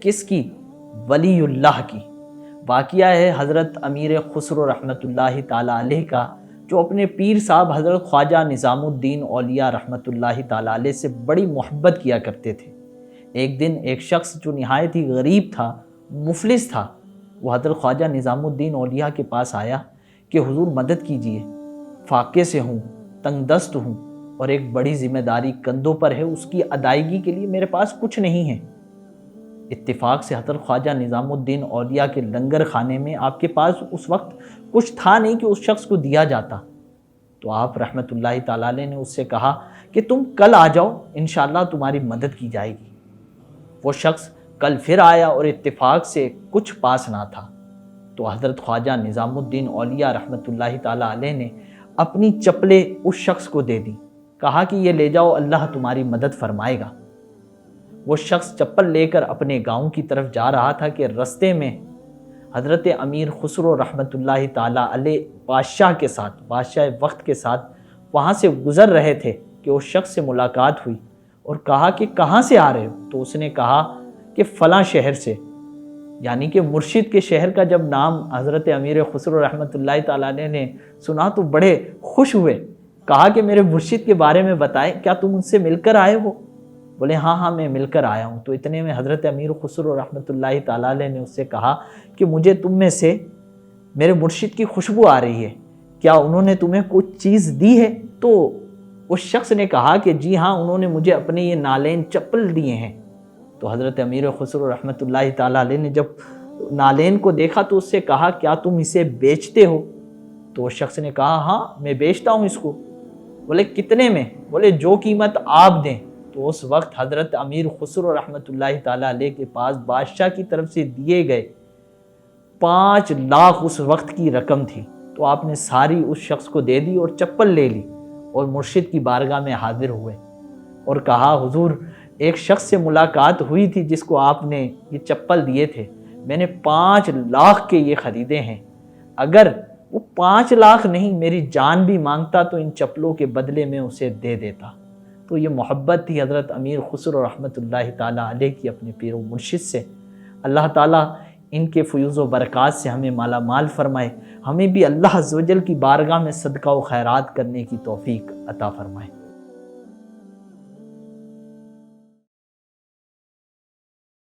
کس کی؟ ولی اللہ کی. واقعہ ہے حضرت امیر خسرو رحمۃ اللہ تعالیٰ علیہ کا، جو اپنے پیر صاحب حضرت خواجہ نظام الدین اولیاء رحمۃ اللہ تعالیٰ علیہ سے بڑی محبت کیا کرتے تھے. ایک دن ایک شخص جو نہایت ہی غریب تھا، مفلس تھا، وہ حضرت خواجہ نظام الدین اولیاء کے پاس آیا کہ حضور مدد کیجئے، فاقے سے ہوں، تنگ دست ہوں، اور ایک بڑی ذمہ داری کندھوں پر ہے، اس کی ادائیگی کے لیے میرے پاس کچھ نہیں ہے. اتفاق سے حضرت خواجہ نظام الدین اولیاء کے لنگر خانے میں آپ کے پاس اس وقت کچھ تھا نہیں کہ اس شخص کو دیا جاتا. تو آپ رحمت اللہ تعالیٰ علیہ نے اس سے کہا کہ تم کل آ جاؤ، انشاءاللہ تمہاری مدد کی جائے گی. وہ شخص کل پھر آیا اور اتفاق سے کچھ پاس نہ تھا. تو حضرت خواجہ نظام الدین اولیاء رحمت اللہ تعالیٰ علیہ نے اپنی چپلیں اس شخص کو دے دی، کہا کہ یہ لے جاؤ، اللہ تمہاری مدد فرمائے گا. وہ شخص چپل لے کر اپنے گاؤں کی طرف جا رہا تھا کہ رستے میں حضرت امیر خسرو رحمت اللہ تعالیٰ علیہ بادشاہ کے ساتھ، بادشاہ وقت کے ساتھ وہاں سے گزر رہے تھے کہ اس شخص سے ملاقات ہوئی اور کہا کہ کہاں سے آ رہے ہو؟ تو اس نے کہا کہ فلاں شہر سے، یعنی کہ مرشد کے شہر کا جب نام حضرت امیر خسرو رحمت اللہ تعالیٰ علیہ نے سنا تو بڑے خوش ہوئے. کہا کہ میرے مرشد کے بارے میں بتائیں، کیا تم ان سے مل کر آئے ہو؟ بولے ہاں میں مل کر آیا ہوں. تو اتنے میں حضرت امیر خسرو رحمت اللہ تعالیٰ علیہ نے اس سے کہا کہ مجھے تم میں سے میرے مرشد کی خوشبو آ رہی ہے، کیا انہوں نے تمہیں کچھ چیز دی ہے؟ تو اس شخص نے کہا کہ جی ہاں، انہوں نے مجھے اپنے یہ نالین چپل دیے ہیں. تو حضرت امیر خسرو رحمت اللہ تعالیٰ علیہ نے جب نالین کو دیکھا تو اس سے کہا کیا تم اسے بیچتے ہو؟ تو اس شخص نے کہا ہاں میں بیچتا ہوں اس کو. بولے کتنے میں؟ بولے جو قیمت آپ دیں. تو اس وقت حضرت امیر خسرو رحمت اللہ تعالیٰ علیہ کے پاس بادشاہ کی طرف سے دیے گئے 5 لاکھ اس وقت کی رقم تھی. تو آپ نے ساری اس شخص کو دے دی اور چپل لے لی اور مرشد کی بارگاہ میں حاضر ہوئے اور کہا حضور ایک شخص سے ملاقات ہوئی تھی جس کو آپ نے یہ چپل دیے تھے، میں نے 5 لاکھ کے یہ خریدے ہیں، اگر وہ 5 لاکھ نہیں میری جان بھی مانگتا تو ان چپلوں کے بدلے میں اسے دے دیتا. تو یہ محبت تھی حضرت امیر خسرو رحمت اللہ تعالیٰ علیہ کی اپنے پیر و مرشد سے. اللہ تعالیٰ ان کے فیوز و برکات سے ہمیں مالا مال فرمائے، ہمیں بھی اللہ عز و جل کی بارگاہ میں صدقہ و خیرات کرنے کی توفیق عطا فرمائے.